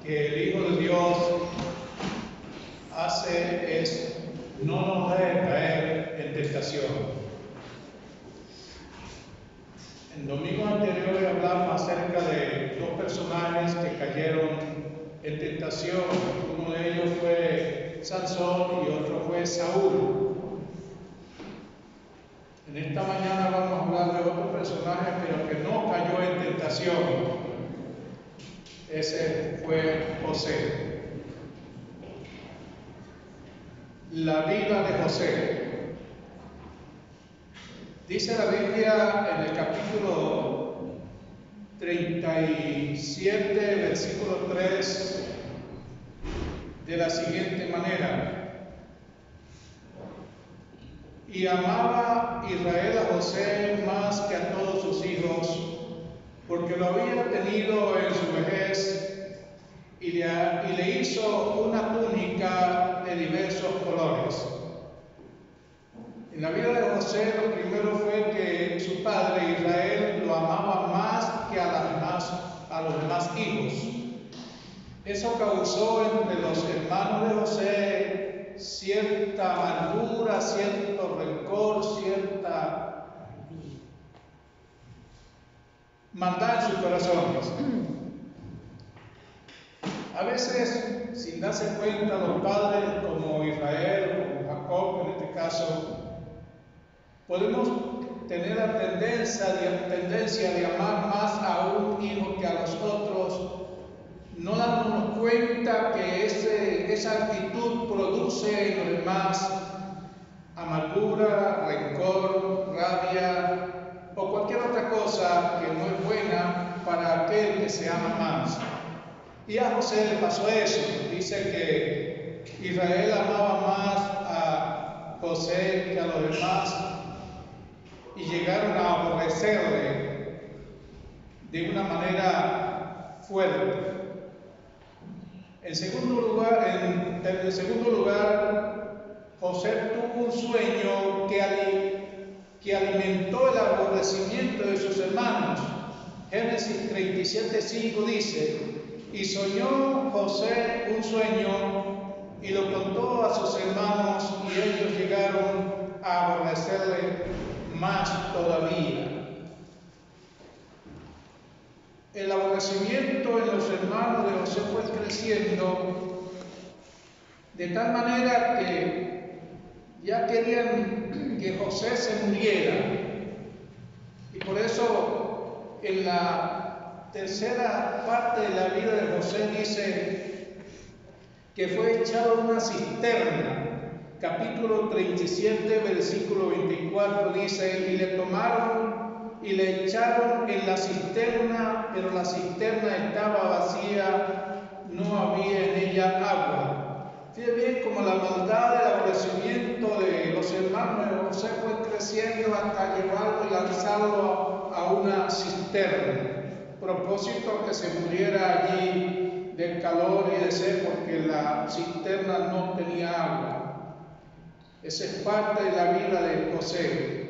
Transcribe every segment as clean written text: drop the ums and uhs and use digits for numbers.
que el Hijo de Dios hace es no nos deje caer en tentación. En domingo anterior hablamos acerca de dos personajes que cayeron en tentación. Uno de ellos fue Sansón y otro fue Saúl. En esta mañana vamos a hablar de otro personaje, pero que no cayó en tentación. Ese fue José. La vida de José. Dice la Biblia en el capítulo 37, versículo 3, de la siguiente manera: y amaba Israel a José más que a todos sus hijos, porque lo había tenido en su vejez, y le hizo una túnica de diversos colores. En la vida de José, lo primero fue que su padre Israel lo amaba más que a los demás hijos. Eso causó entre los hermanos de José cierta amargura, cierto rencor, cierta maldad en sus corazones. A veces, sin darse cuenta, los padres como Israel o Jacob en este caso, podemos tener la tendencia de amar más a un hijo que a los otros, no dándonos cuenta que esa actitud produce en los demás amargura, rencor, rabia o cualquier otra cosa que no es buena para aquel que se ama más. Y a José le pasó eso. Dice que Israel amaba más a José que a los demás, y llegaron a aborrecerle de una manera fuerte. En segundo lugar, José tuvo un sueño que alimentó el aborrecimiento de sus hermanos. Génesis 37:5 dice: y soñó José un sueño y lo contó a sus hermanos, y ellos llegaron a aborrecerle más todavía. El aborrecimiento en los hermanos de José fue creciendo de tal manera que ya querían que José se muriera, y por eso en la tercera parte de la vida de José dice que fue echado en una cisterna. Capítulo 37, versículo 24 dice: y le tomaron y le echaron en la cisterna, pero la cisterna estaba vacía, no había en ella agua. Fíjense bien como la maldad del aborrecimiento de los hermanos de José fue creciendo hasta llevarlo y lanzarlo a una cisterna. Propósito que se muriera allí del calor y de sed, porque la cisterna no tenía agua. Esa es parte de la vida de José.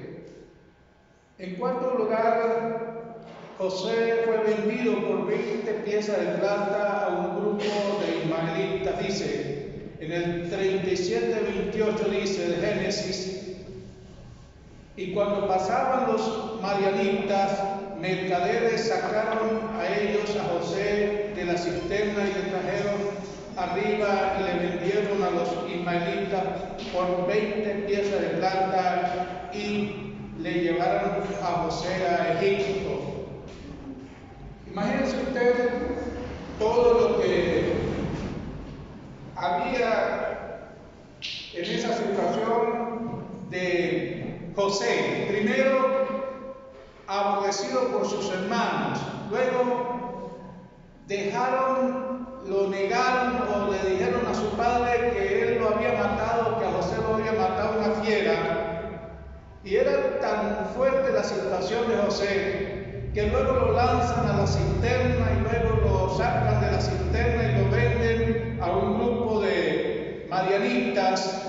En cuarto lugar, José fue vendido por 20 piezas de plata a un grupo de ismaelitas. Dice, en el 37:28 dice de Génesis: y cuando pasaban los madianitas, mercaderes sacaron a ellos a José de la cisterna y le trajeron arriba y le vendieron a los ismaelitas por 20 piezas de plata y le llevaron a José a Egipto. Imagínense ustedes todo lo que había en esa situación de José. Primero, aborrecido por sus hermanos. Luego, lo negaron o le dijeron a su padre que él lo había matado, que a José lo había matado una fiera. Y era tan fuerte la situación de José que luego lo lanzan a la cisterna y luego lo sacan de la cisterna y lo venden a un grupo de madianitas.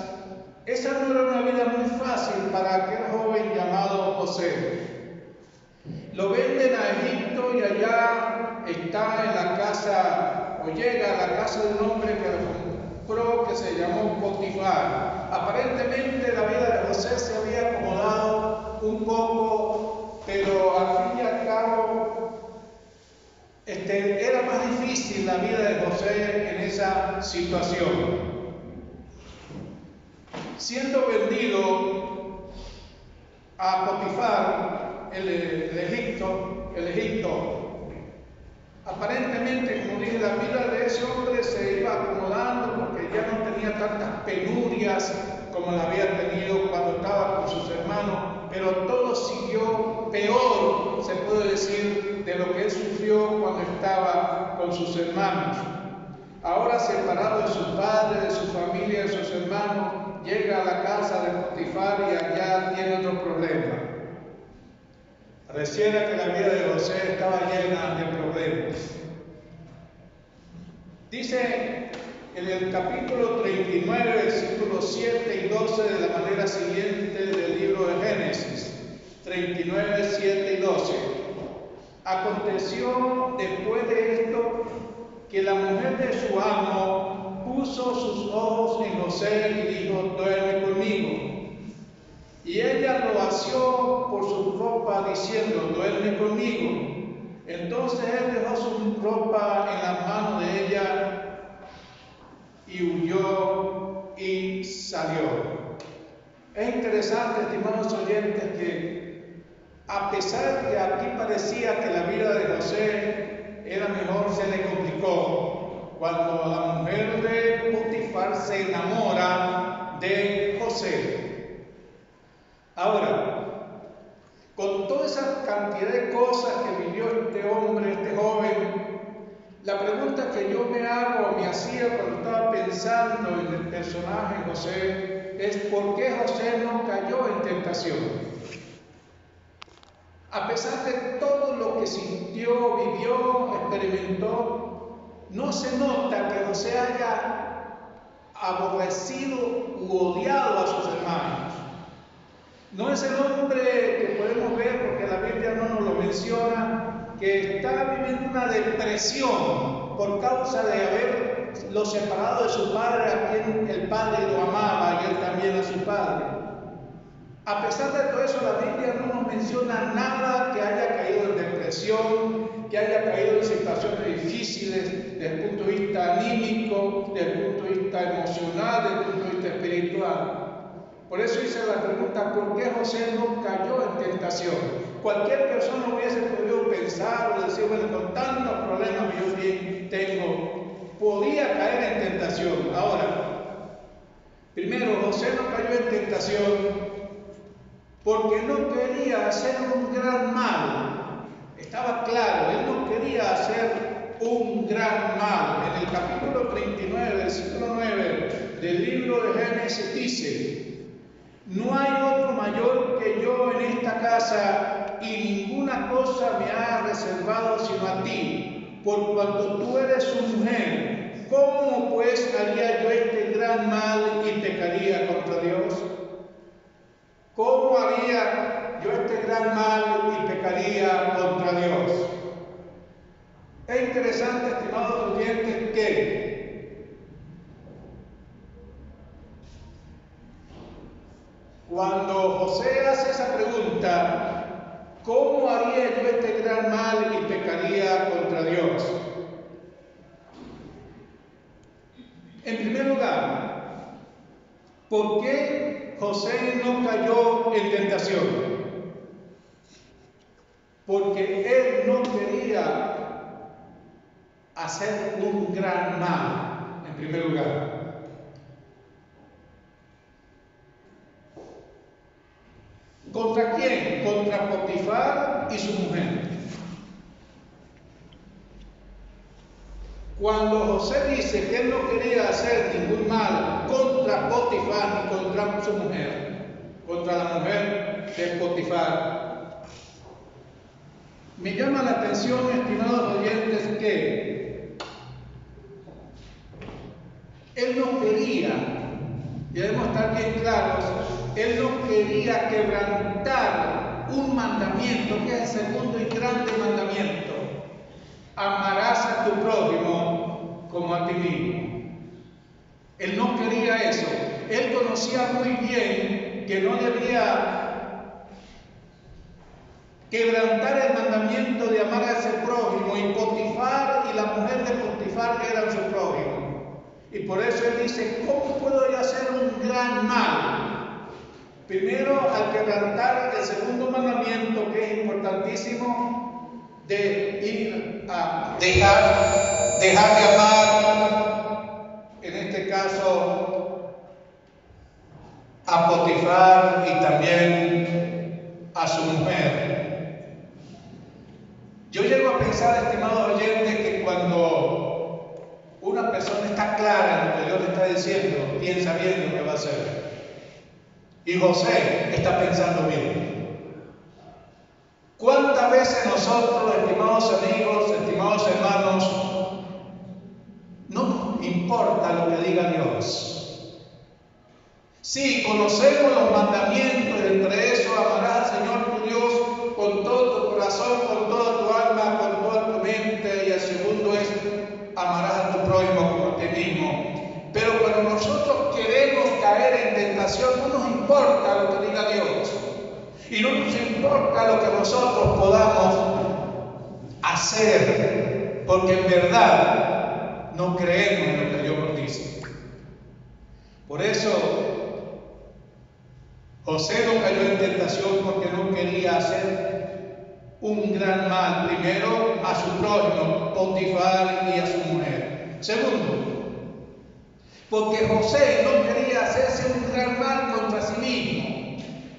Esa no era una vida muy fácil para aquel joven llamado José. Lo venden a Egipto y allá está en la casa o llega a la casa de un hombre que lo compró, que se llamó Potifar. Aparentemente la vida de José se había acomodado un poco, pero al fin y al cabo era más difícil la vida de José en esa situación. Siendo vendido a Potifar, el Egipto, aparentemente, como dije, la vida de ese hombre se iba acomodando porque ya no tenía tantas penurias como la había tenido cuando estaba con sus hermanos, pero todo siguió peor, se puede decir, de lo que él sufrió cuando estaba con sus hermanos. Ahora separado de su padre, de su familia, de sus hermanos, llega a la casa de Potifar y allá tiene otro problema. Pareciera que la vida de José estaba llena de problemas. Dice en el capítulo 39, versículos 7 y 12 de la manera siguiente del libro de Génesis, 39, 7 y 12. Aconteció después de esto que la mujer de su amo puso sus ojos en José y dijo: duerme conmigo. Y ella lo asió por su ropa diciendo: duerme conmigo. Entonces él dejó su ropa en la mano de ella y huyó y salió. Es interesante, estimados oyentes, que a pesar de que aquí parecía que la vida de José era mejor, se le complicó cuando la mujer de Potifar se enamora de José. Ahora, con toda esa cantidad de cosas que vivió este hombre, este joven, la pregunta que yo me hago, me hacía cuando estaba pensando en el personaje José, es ¿por qué José no cayó en tentación? A pesar de todo lo que sintió, vivió, experimentó, no se nota que José haya aborrecido u odiado a sus hermanos. No es el hombre que podemos ver, porque la Biblia no nos lo menciona, que está viviendo una depresión por causa de haberlo separado de su padre, a quien el padre lo amaba y él también a su padre. A pesar de todo eso, la Biblia no nos menciona nada que haya caído en depresión, que haya caído en situaciones difíciles desde el punto de vista anímico, desde el punto de vista emocional, desde el punto de vista espiritual. Por eso hice la pregunta: ¿por qué José no cayó en tentación? Cualquier persona hubiese podido pensar o decir: bueno, con tantos problemas que yo bien tengo, podía caer en tentación. Ahora, primero, José no cayó en tentación porque no quería hacer un gran mal. Estaba claro, él no quería hacer un gran mal. En el capítulo 39, versículo 9 del libro de Génesis dice: no hay otro mayor que yo en esta casa, y ninguna cosa me ha reservado sino a ti, por cuanto tú eres su mujer. ¿Cómo pues haría yo este gran mal y pecaría contra Dios? ¿Cómo haría yo este gran mal y pecaría contra Dios? Es interesante, estimados oyentes, que cuando José hace esa pregunta, ¿cómo haría yo este gran mal y pecaría contra Dios? En primer lugar, ¿por qué José no cayó en tentación? Porque él no quería hacer un gran mal, en primer lugar. ¿Contra quién? Contra Potifar y su mujer. Cuando José dice que él no quería hacer ningún mal contra Potifar ni contra su mujer, contra la mujer de Potifar, me llama la atención, estimados oyentes, que él no quería, y debemos estar bien claros, él no quería quebrantar un mandamiento, que es el segundo y grande mandamiento: amarás a tu prójimo como a ti mismo. Él no quería eso. Él conocía muy bien que no debía quebrantar el mandamiento de amar a ese prójimo, y Potifar y la mujer de Potifar eran su prójimo. Y por eso él dice, ¿cómo puedo yo hacer un gran mal? Primero, al quebrantar el segundo mandamiento, que es importantísimo, de ir a dejar de amar, en este caso, a Potifar y también a su mujer. Yo llego a pensar, estimados oyentes, que cuando una persona está clara en lo que Dios le está diciendo, piensa bien lo que va a hacer. Y José está pensando bien. ¿Cuántas veces nosotros, estimados amigos, estimados hermanos, no nos importa lo que diga Dios? Sí, conocemos los mandamientos, y entre eso amarás al Señor tu Dios con todo tu corazón, con toda tu alma, con toda tu mente, y el segundo es amarás a tu prójimo como a ti mismo. Pero cuando nosotros queremos caer en tentación, no nos importa lo que diga Dios, y no nos importa lo que nosotros podamos hacer, porque en verdad no creemos en lo que Dios nos dice. Por eso José no cayó en tentación, porque no quería hacer un gran mal, primero a su prójimo Potifar y a su mujer. Segundo, porque José no quería hacerse un gran mal contra sí mismo,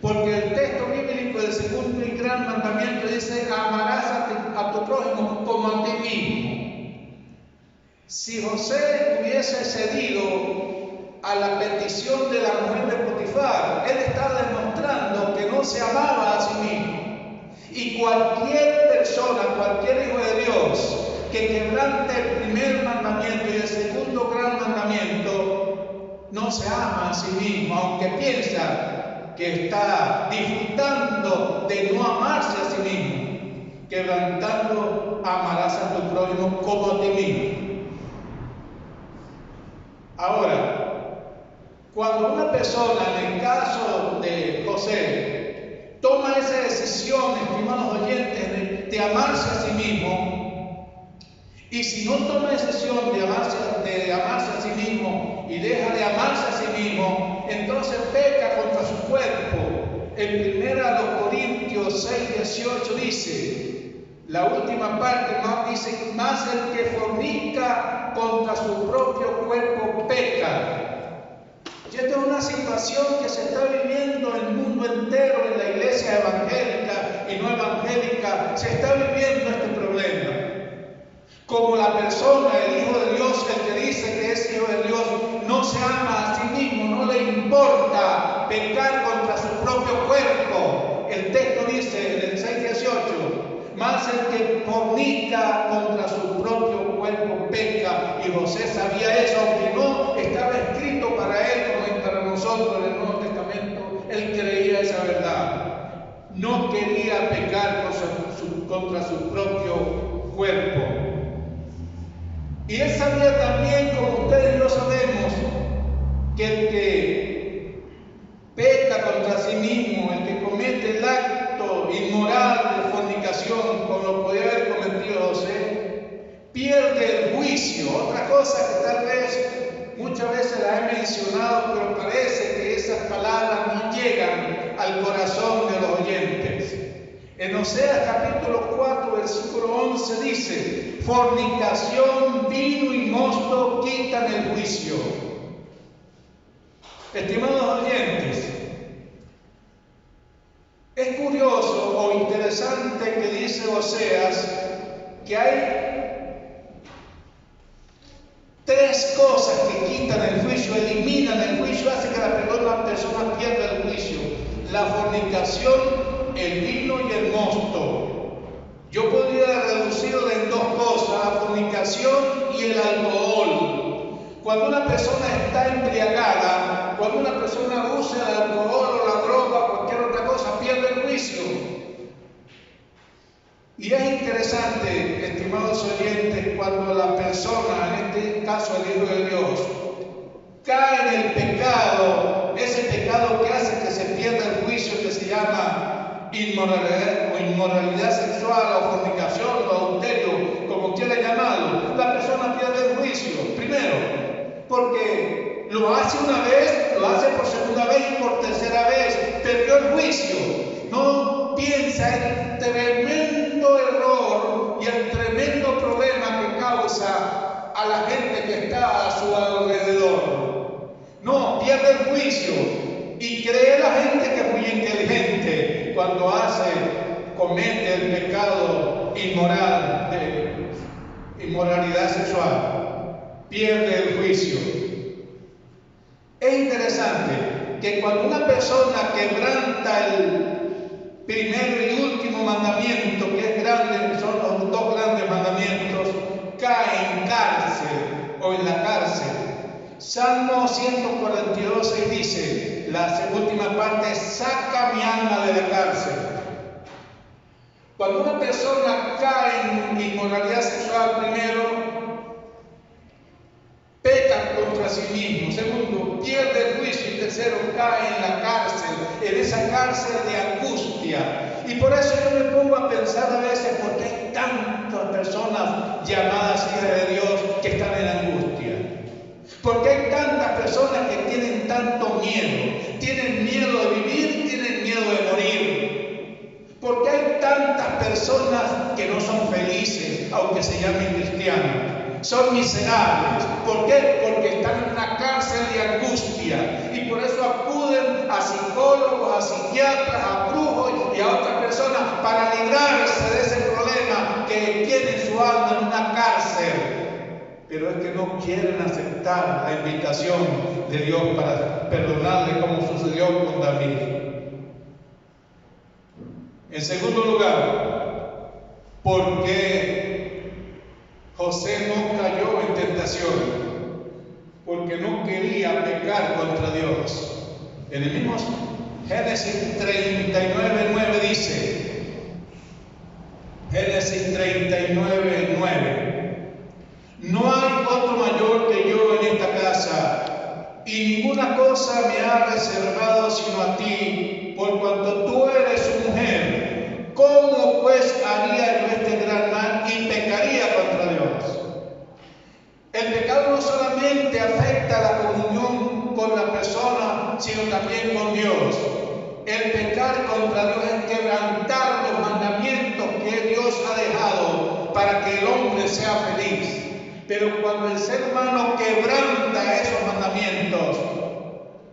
porque el texto bíblico del segundo y gran mandamiento dice, amarás a tu prójimo como a ti mismo. Si José hubiese cedido a la petición de la mujer de Potifar, él estaba demostrando que no se amaba a sí mismo. Y cualquier persona, cualquier hijo de Dios que quebrante el primer mandamiento y el segundo gran mandamiento, no se ama a sí mismo, aunque piensa que está disfrutando de no amarse a sí mismo. Quebrantando, amarás a tu prójimo como a ti mismo. Ahora, cuando una persona, en el caso de José, toma esa decisión, estimados oyentes, de amarse a sí mismo, y si no toma decisión de amarse a sí mismo y deja de amarse a sí mismo, entonces peca contra su cuerpo. En 1 Corintios 6:18 dice, la última parte más dice, más el que fornica contra su propio cuerpo peca. Y esta es una situación que se está viviendo en el mundo entero, en la iglesia evangélica y no evangélica, se está viviendo este problema. Como la persona, el Hijo de Dios, el que dice que es Hijo de Dios, no se ama a sí mismo, no le importa pecar contra su propio cuerpo. El texto dice en el 6:18, más el que fornica contra su propio cuerpo peca. Y José sabía eso, aunque no estaba escrito para él como es para nosotros en el Nuevo Testamento. Él creía esa verdad. No quería pecar contra su propio cuerpo. Y él sabía también, como ustedes lo sabemos, que el que peca contra sí mismo, el que comete el acto inmoral de fornicación, como lo podía haber cometido José, pierde el juicio. Otra cosa que tal vez muchas veces la he mencionado, pero parece que esas palabras no llegan al corazón de los oyentes. En Oseas capítulo 4, versículo 11 dice, fornicación, vino y mosto quitan el juicio. Estimados oyentes, es curioso o interesante que dice Oseas que hay tres cosas que quitan el juicio, eliminan el juicio, hace que la persona pierda el juicio: la fornicación, el vino y el mosto. Yo podría reducirlo en dos cosas: la fornicación y el alcohol. Cuando una persona está embriagada, cuando una persona usa el alcohol o la droga o cualquier otra cosa, pierde el juicio. Y es interesante, estimados oyentes, cuando la persona, en este caso el Hijo de Dios, cae en el pecado, ese pecado que hace que se pierda el juicio, que se llama inmoralidad sexual o fornicación o adulterio, como quiera llamarlo, la persona pierde el juicio. Primero, porque lo hace una vez, lo hace por segunda vez y por tercera vez, perdió el juicio. No piensa en el tremendo error y el tremendo problema que causa a la gente que está a su alrededor. No, pierde el juicio y cree la gente que es muy inteligente cuando comete el pecado inmoral de inmoralidad sexual. Pierde el juicio. Es interesante que cuando una persona quebranta el primero y último mandamiento, que es grande, son los dos grandes mandamientos, cae en cárcel o en la cárcel. Salmo 142 dice, la última parte, saca mi alma de la cárcel. Cuando una persona cae en inmoralidad sexual, primero, peca contra sí mismo. Segundo, pierde el juicio. Y tercero, cae en la cárcel, en esa cárcel de angustia. Y por eso yo me pongo a pensar a veces por qué hay tantas personas llamadas hijas de Dios que están en angustia. ¿Por qué hay tantas personas que tienen tanto miedo? Tienen miedo de vivir, tienen miedo de morir. ¿Por qué hay tantas personas que no son felices, aunque se llamen cristianos? Son miserables. ¿Por qué? Porque están en una cárcel de angustia. Y por eso acuden a psicólogos, a psiquiatras, a brujos y a otras personas para librarse de ese problema que tiene su alma en una cárcel. Pero es que no quieren aceptar la invitación de Dios para perdonarle, como sucedió con David. En segundo lugar, porque José no cayó en tentación, porque no quería pecar contra Dios. En el mismo Génesis 39:9 dice, Génesis 39:9, no hay otro mayor que yo en esta casa, y ninguna cosa me ha reservado sino a ti, por cuanto tú eres su mujer. ¿Cómo pues haría yo este gran mal y pecaría contra Dios? El pecado no solamente afecta la comunión con la persona, sino también con Dios. El pecar contra Dios es quebrantar los mandamientos que Dios ha dejado para que el hombre sea feliz. Pero cuando el ser humano quebranta esos mandamientos,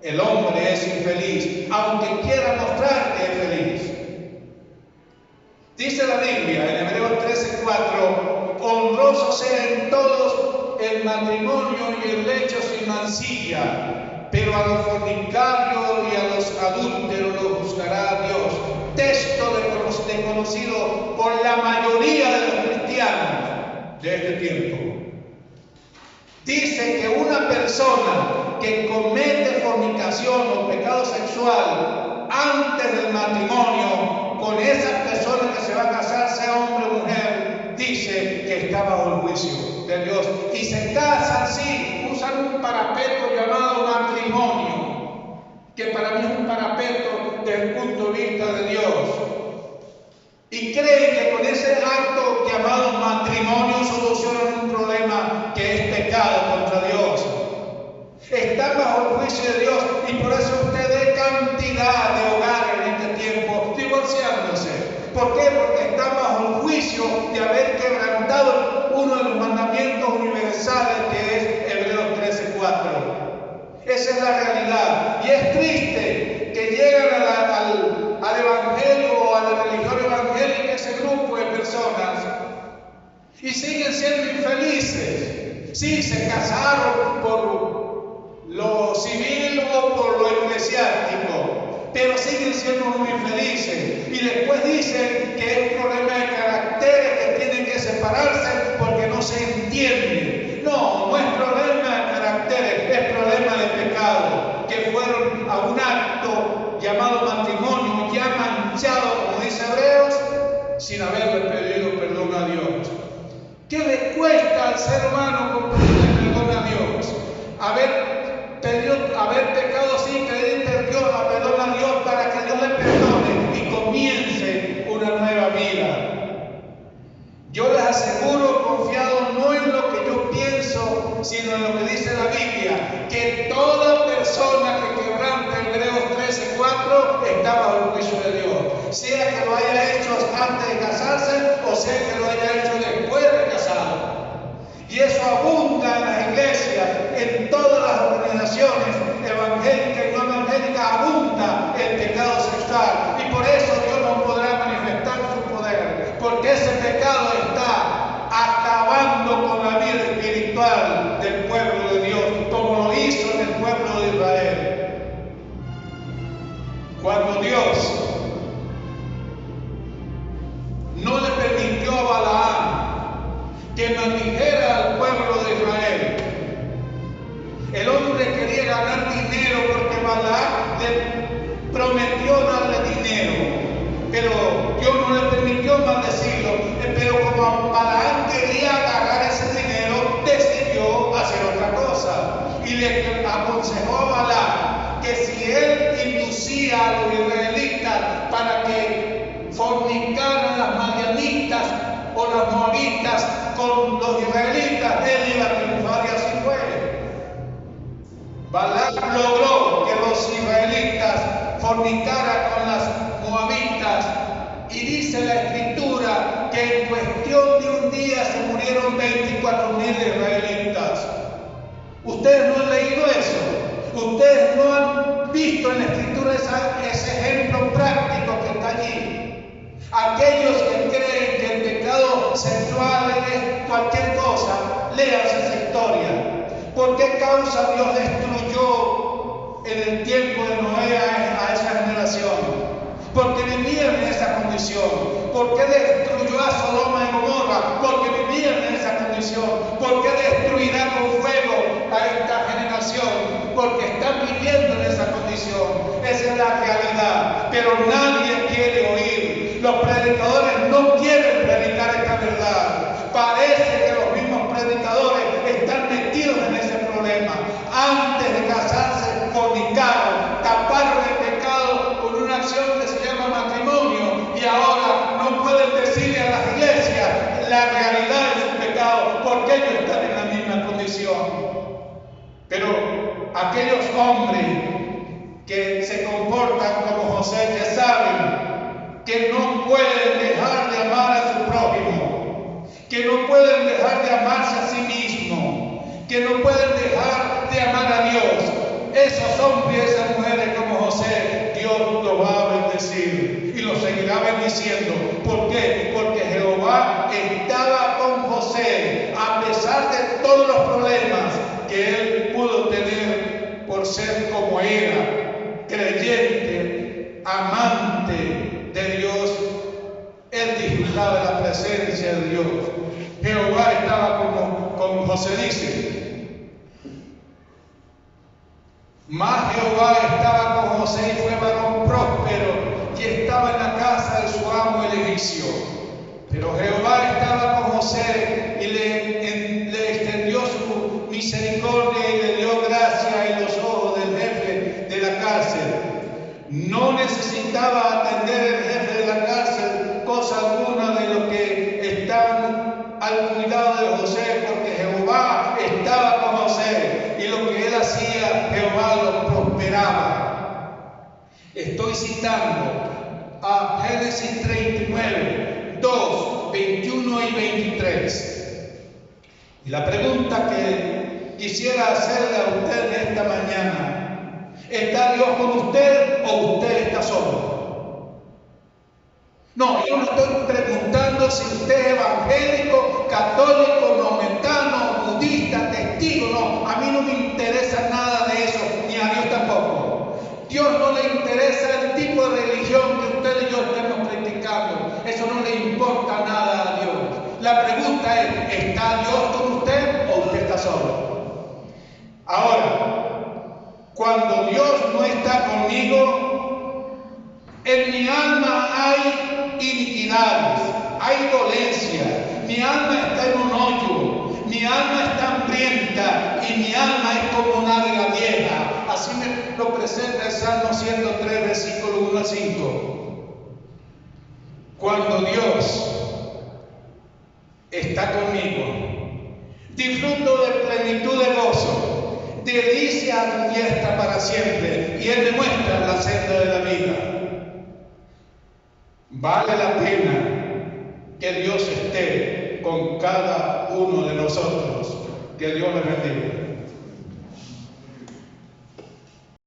el hombre es infeliz, aunque quiera mostrar que es feliz. Dice la Biblia en Hebreos 13:4, honroso sea en todos el matrimonio y el lecho sin mancilla, pero a los fornicarios y a los adúlteros los juzgará Dios. Texto desconocido por la mayoría de los cristianos de este tiempo. Dice que una persona que comete fornicación o pecado sexual antes del matrimonio con esa persona que se va a casar, sea hombre o mujer, dice que está bajo el juicio de Dios. Y se casan, sí, usan un parapeto llamado matrimonio, que para mí es un parapeto desde el punto de vista de Dios. Y creen que con ese acto llamado matrimonio solucionan un problema que es pecado contra Dios. Están bajo el juicio de Dios y por eso usted ve cantidad de hogares en este tiempo divorciándose. ¿Por qué? Porque están bajo el juicio de haber quebrantado uno de los mandamientos universales que es Hebreos 13:4. Esa es la realidad. Y es triste que llegan al evangelio o a la religión evangélica ese grupo de personas y siguen siendo infelices. Sí, se casaron por lo civil o por lo eclesiástico, pero siguen siendo muy infelices. Y después dicen que es un problema de caracteres que tienen que separarse porque no se entienden. No es problema de caracteres, es problema de pecado, que fueron a un acto llamado matrimonio, ya manchado, como dice Hebreos, sin haberle pedido ¿Qué le cuesta al ser humano pedirle perdón a Dios? Haber pecado así, pedir perdón a Dios para que Dios le perdone y comience una nueva vida. Yo les aseguro, confiado no en lo que yo pienso, sino en lo que dice la Biblia, que toda persona que quebranta Hebreos 13:4 está bajo el juicio de Dios, sea que lo haya hecho antes de casarse o sea que lo haya hecho después de casado. Y eso abunda en las iglesias, en todas las organizaciones evangélicas y no evangélicas, abunda el pecado sexual. Y por eso Dios no podrá manifestar su poder, porque ese pecado está acabando con la vida espiritual del pueblo de Dios, como lo hizo en el pueblo de Israel. Cuando Dios no le permitió a Balaam que maldijera al pueblo de Israel. El hombre quería ganar dinero porque Balaam le prometió darle dinero, pero Dios no le permitió maldecirlo. Pero como Balaam quería agarrar ese dinero, decidió hacer otra cosa y le aconsejó a Balaam que si él inducía a los israelitas para que fornicaran las madianitas o las moabitas con los israelitas, él iba a triunfar, y así fue. Balaam logró que los israelitas fornicaran con las moabitas, y dice la escritura que en cuestión de un día se murieron 24,000 israelitas. Ustedes no han leído eso, ustedes no han visto en la escritura ese ejemplo práctico que está allí. Aquellos que creen que el pecado sexual es cualquier cosa, léanse esa historia. ¿Por qué causa Dios destruyó en el tiempo de Noé a esa generación? Porque vivían en esa condición. ¿Por qué destruyó a Sodoma y Gomorra? Porque vivían en esa condición. ¿Por qué destruirá con fuego a esta generación? Porque están viviendo en esa condición. Esa es la realidad. Pero nadie quiere oír. Los predicadores no quieren predicar esta verdad. Parece que los mismos predicadores están metidos en ese problema. Antes de casarse, fornicaron, taparon el pecado con una acción que se llama matrimonio, y ahora no pueden decirle a las iglesias la realidad de su pecado porque ellos están en la misma condición. Pero aquellos hombres que se comportan como José, que saben que no pueden dejar de amar a su prójimo, que no pueden dejar de amarse a sí mismo, que no pueden dejar de amar a Dios. Esos hombres y esas mujeres como José, Dios los va a bendecir y los seguirá bendiciendo. ¿Por qué? Porque Jehová estaba con José a pesar de todos los problemas que él pudo tener por ser como era, creyente, amante de Dios. Él disfrutaba de la presencia de Dios. Jehová estaba con José, dice. Mas Jehová estaba con José y fue varón próspero y estaba en la casa de su amo el egipcio. Pero Jehová estaba con José y le extendió su misericordia y le dio gracia en los ojos del jefe de la cárcel. No necesitaba atender el jefe de la cárcel cosa alguna de lo que estaban al cuidado de José, porque Jehová estaba con José y lo que él hacía, Jehová lo prosperaba. Estoy citando a Génesis 39, 2, 21 y 23. Y la pregunta que quisiera hacerle a usted esta mañana: ¿está Dios con usted o usted está solo? No, yo no estoy preguntando si usted es evangélico, católico, maometano, budista, testigo. No, a mí no me interesa nada de eso, ni a Dios tampoco. Dios no le interesa el tipo de religión que usted y yo estemos practicando. Eso no le importa nada a Dios. La pregunta es: ¿está Dios con usted o usted está solo? Ahora, cuando Dios no está conmigo, en mi alma hay iniquidades, hay dolencia, mi alma está en un hoyo. lo presenta el Salmo 103, versículo 1 al 5. Cuando Dios está conmigo, disfruto de plenitud de gozo, delicia a mi diestra para siempre, y Él me muestra la senda de la vida. Vale la pena que Dios esté con cada uno de nosotros. Que Dios les bendiga.